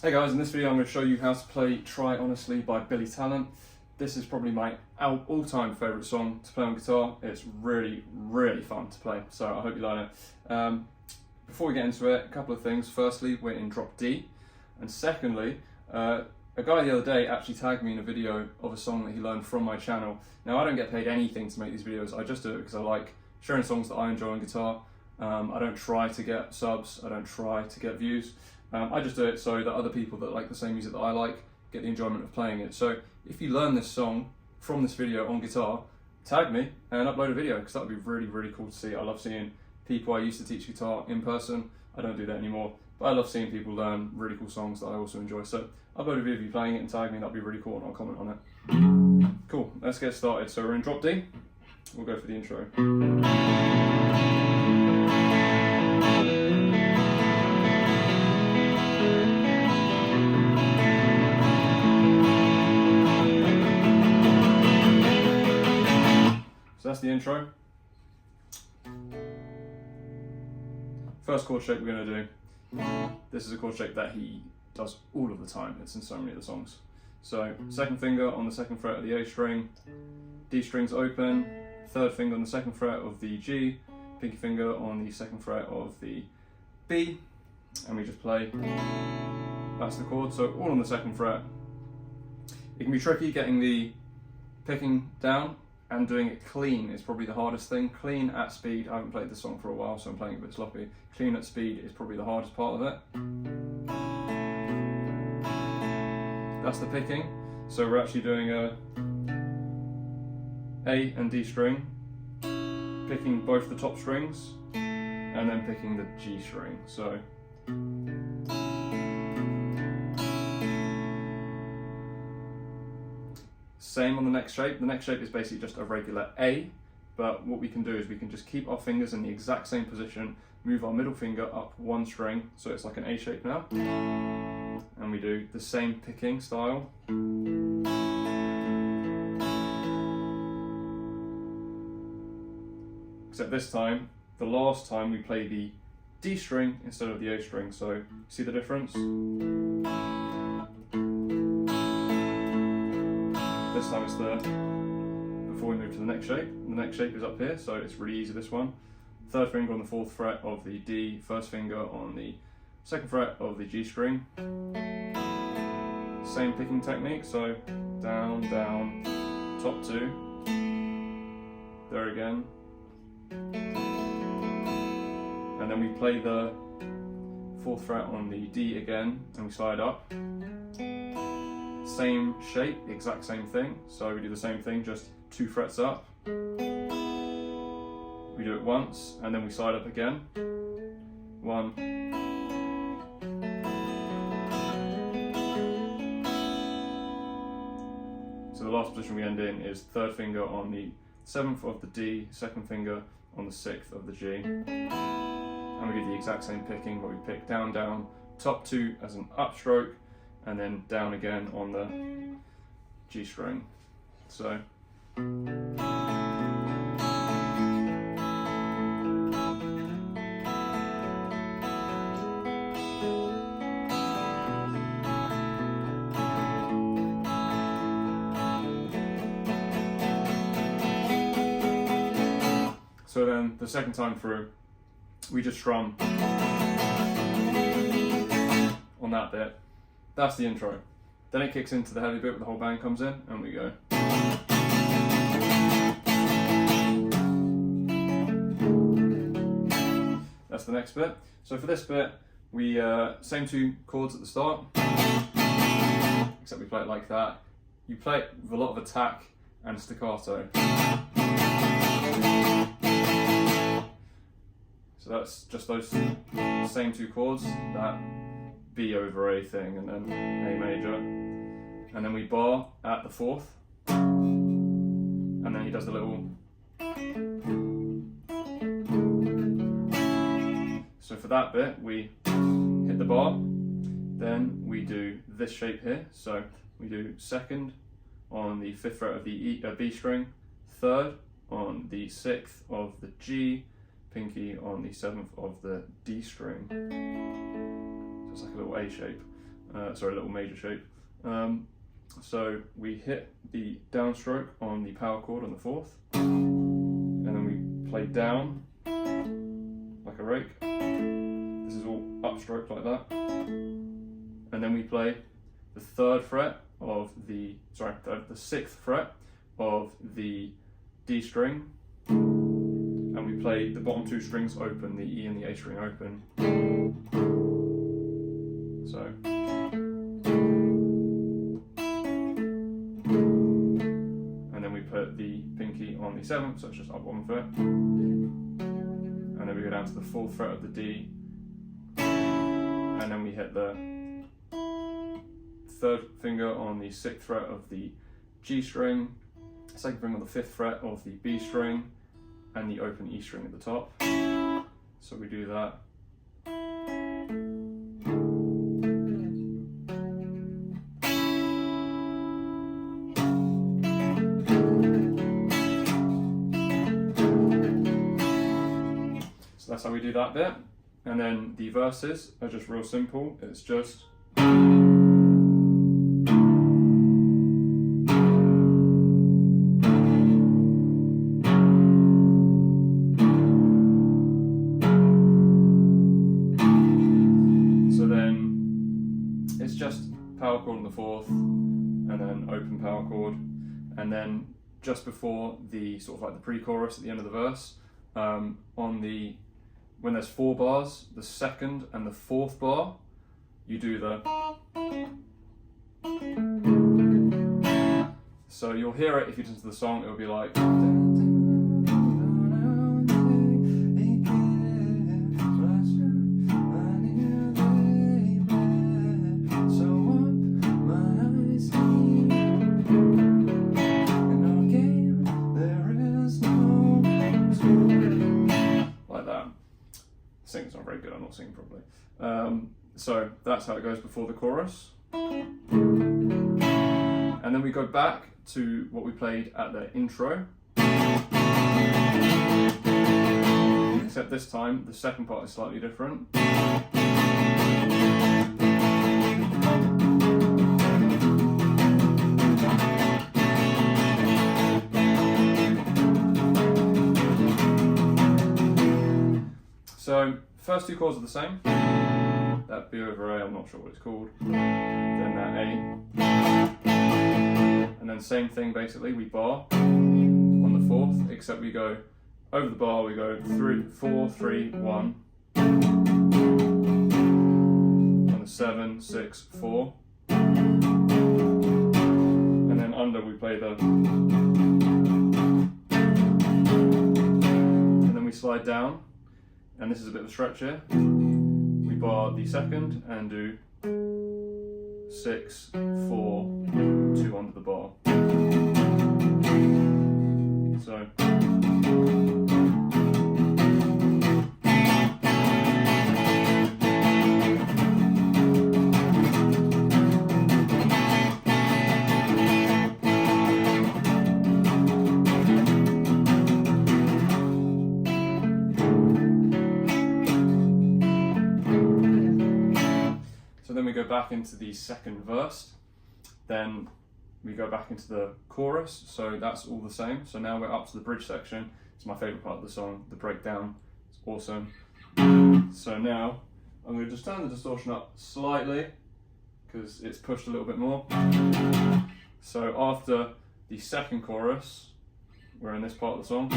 Hey guys, in this video I'm going to show you how to play Try Honestly by Billy Talent. This is probably my all-time favourite song to play on guitar. It's really, really fun to play, so I hope you learn it. Before we get into it, a couple of things. Firstly, we're in drop D, and secondly, a guy the other day actually tagged me in a video of a song that he learned from my channel. Now I don't get paid anything to make these videos, I just do it because I like sharing songs that I enjoy on guitar. I don't try to get subs, I don't try to get views. I just do it so that other people that like the same music that I like get the enjoyment of playing it. So if you learn this song from this video on guitar, tag me and upload a video, because that would be really, really cool to see. I love seeing people I used to teach guitar in person. I don't do that anymore, but I love seeing people learn really cool songs that I also enjoy. So upload a video of you playing it and tag me, that'd be really cool, and I'll comment on it. Cool, let's get started. So we're in drop D, we'll go for the intro. So that's the intro. First chord shape we're going to do. This is a chord shape that he does all of the time. It's in so many of the songs. So second finger on the second fret of the A string, D string's open, third finger on the second fret of the G, pinky finger on the second fret of the B, and we just play. That's the chord, so all on the second fret. It can be tricky getting the picking down, and doing it clean is probably the hardest thing. Clean at speed, I haven't played this song for a while, so I'm playing it a bit sloppy. Clean at speed is probably the hardest part of it. That's the picking. So we're actually doing a and D string, picking both the top strings, and then picking the G string. So same on the next shape. The next shape is basically just a regular A, but what we can do is we can just keep our fingers in the exact same position, move our middle finger up one string, so it's like an A shape now, and we do the same picking style. Except this time, the last time we play the D string instead of the A string, so see the difference? This time it's there before we move to the next shape. The next shape is up here, so it's really easy, this one. Third finger on the fourth fret of the D, first finger on the second fret of the G string. Same picking technique, so down, down, top two, there again. And then we play the fourth fret on the D again, and we slide up. Same shape, exact same thing. So we do the same thing, just 2 frets up. We do it once, and then we slide up again. 1. So the last position we end in is third finger on the 7th of the D, second finger on the 6th of the G. And we do the exact same picking, where we pick down, down, top 2 as an upstroke, and then down again on the G string. So then the second time through, we just strum on that bit. That's the intro. Then it kicks into the heavy bit where the whole band comes in, and we go. That's the next bit. So for this bit, we same 2 chords at the start, except we play it like that. You play it with a lot of attack and staccato. So that's just those same 2 chords, that B over A thing, and then A major, and then we bar at the 4th, and then he does the little. So for that bit we hit the bar, then we do this shape here, so we do second on the 5th fret of the B string, third on the 6th of the G, pinky on the 7th of the D string. So it's like a little A shape. little major shape. So we hit the downstroke on the power chord on the 4th, and then we play down like a rake. This is all upstroked like that, and then we play the 3rd fret of the 6th fret of the D string, and we play the bottom 2 strings open, the E and the A string open. So, and then we put the pinky on the 7th, so it's just up 1 fret, and then we go down to the 4th fret of the D, and then we hit the 3rd finger on the 6th fret of the G string, 2nd finger on the 5th fret of the B string, and the open E string at the top. So we do that. So that's how we do that bit. And then the verses are just real simple. It's just power chord on the 4th, and then open power chord, and then just before the sort of like the pre-chorus at the end of the verse, when there's 4 bars, the 2nd and the 4th bar, you do the. So you'll hear it if you listen to the song. It'll be like. Singing's not very good, I'm not singing properly. So that's how it goes before the chorus. And then we go back to what we played at the intro. Except this time, the second part is slightly different. So, first 2 chords are the same. That B over A, I'm not sure what it's called. Then that A. And then same thing basically, we bar on the 4th, except we go over the bar, we go 3, 4, 3, 1. On the 7, 6, 4. And then under we play the. And then we slide down. And this is a bit of a stretch here. We bar the 2nd and do 6, 4, 2 under the bar. So. Then we go back into the 2nd verse, then we go back into the chorus, so that's all the same. So now we're up to the bridge section. It's my favourite part of the song, the breakdown. It's awesome. So now I'm going to just turn the distortion up slightly because it's pushed a little bit more. So after the 2nd chorus, we're in this part of the song.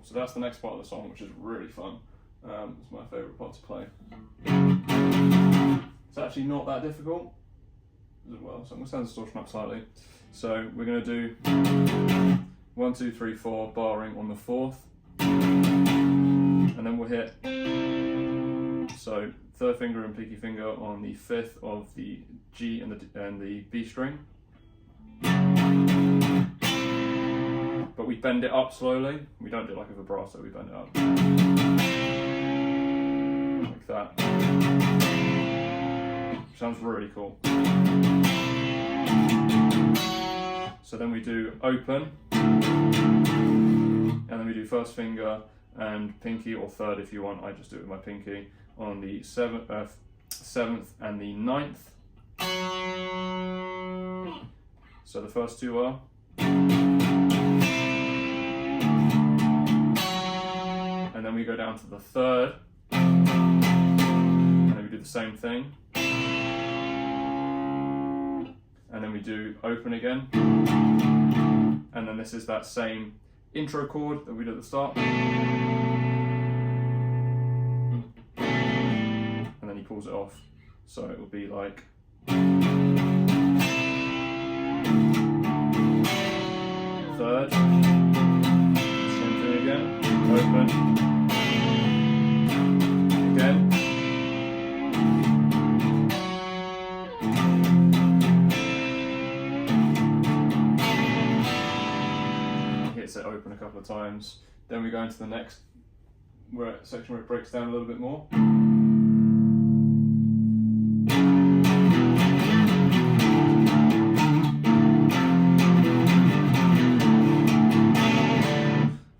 So that's the next part of the song, which is really fun. It's my favourite part to play. It's actually not that difficult as well, so I'm going to turn the distortion up slightly. So we're going to do 1, 2, 3, 4 barring on the 4th, and then we'll hit, so third finger and pinky finger on the fifth of the G and the B string. But we bend it up slowly. We don't do it like a vibrato, we bend it up. Like that. Sounds really cool. So then we do open, and then we do first finger and pinky, or third if you want. I just do it with my pinky on the seventh and the ninth. So the first two are. And then we go down to the third, and then we do the same thing. And then we do open again. And then this is that same intro chord that we did at the start. And then he pulls it off. So it will be like. Third. Same thing again. Open. Again. Hits it open a couple of times. Then we go into the next section where it breaks down a little bit more.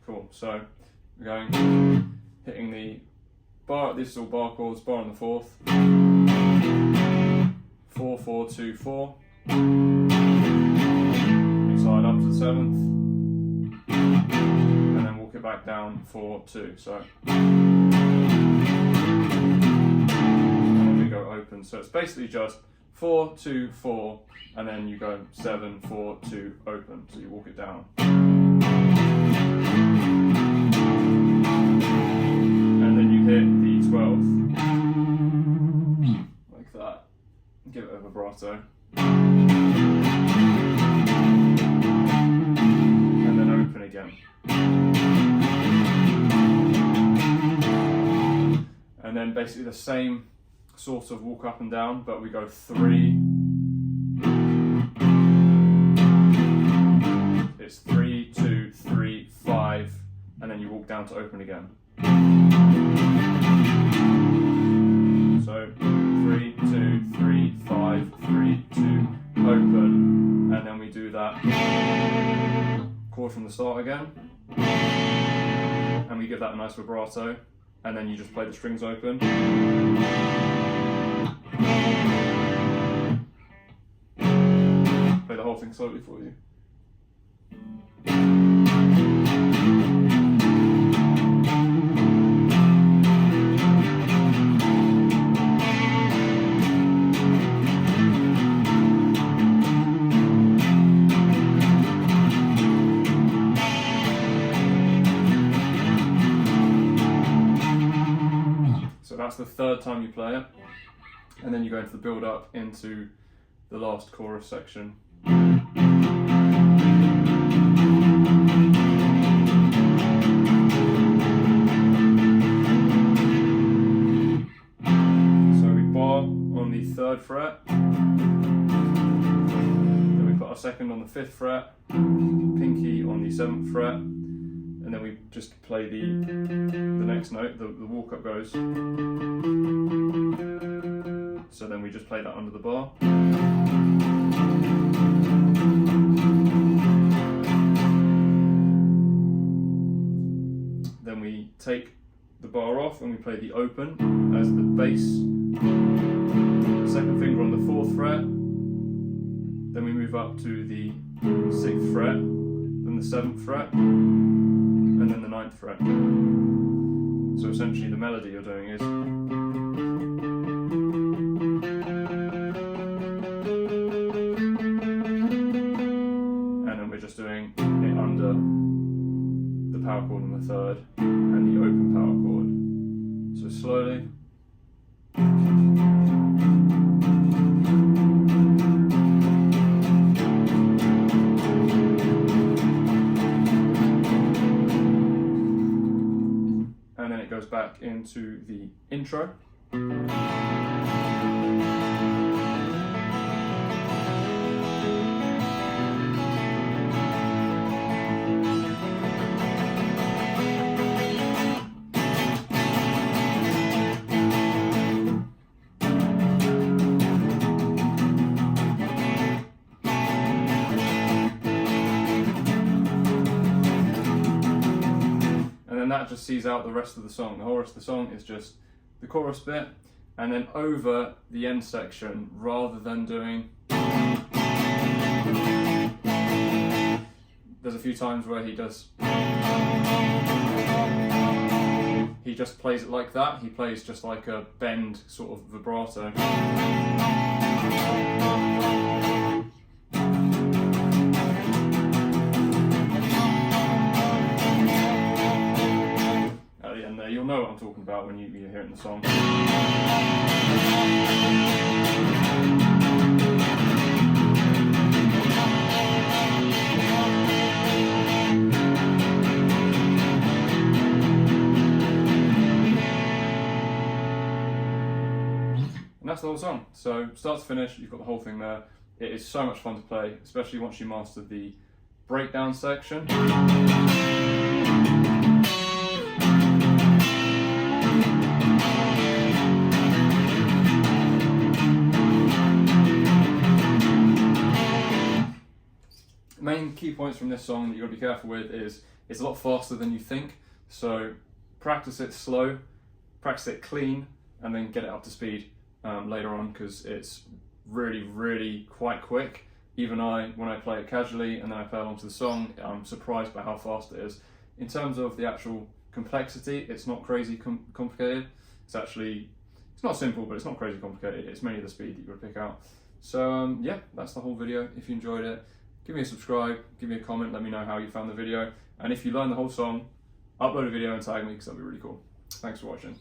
Cool, so we're going, hitting the bar, this is all bar chords, bar on the fourth. 4, 4, 2, 4. Slide up to the seventh. And then walk it back down 4, 2. So and then we go open. So it's basically just 4, 2, 4, and then you go 7, 4, 2, open. So you walk it down. And then you hit the 12th. Like that. Give it a vibrato. And then open again. And then basically the same sort of walk up and down, but we go 3. It's 3, 2, 3, 5, and then you walk down to open again. So 3, 2, 3, 5, 3, 2, open, and then we do that chord from the start again, and we give that a nice vibrato, and then you just play the strings open. Play the whole thing slowly for you. So that's the third time you play it, and then you go into the build up into the last chorus section. So we bar on the 3rd fret, then we put our second on the 5th fret, pinky on the 7th fret, and then we just play the next note, the walk up goes. So then we just play that under the bar. Then we take the bar off and we play the open as the bass. Second finger on the 4th fret. Then we move up to the 6th fret, then the 7th fret, and then the 9th fret. So essentially the melody you're doing is and then we're just doing it under the power chord on the 3rd and the open power chord. So slowly. And then it goes back into the intro. that just sees out the rest of the song. The whole rest of the song is just the chorus bit, and then over the end section, rather than doing, there's a few times where he just plays it like that. He plays just like a bend sort of vibrato. At the end there, you'll know what I'm talking about when you hear it in the song. And that's the whole song. So start to finish, you've got the whole thing there. It is so much fun to play, especially once you master the breakdown section. Main key points from this song that you've got to be careful with is it's a lot faster than you think. So practice it slow, practice it clean, and then get it up to speed later on, because it's really quite quick. Even when I play it casually and then I play along to the song, I'm surprised by how fast it is. In terms of the actual complexity, it's not crazy complicated. It's not simple, but it's not crazy complicated. It's mainly the speed that you've got to pick out. So yeah, that's the whole video. If you enjoyed it, give me a subscribe, give me a comment, let me know how you found the video. And if you learn the whole song, upload a video and tag me, because that'd be really cool. Thanks for watching.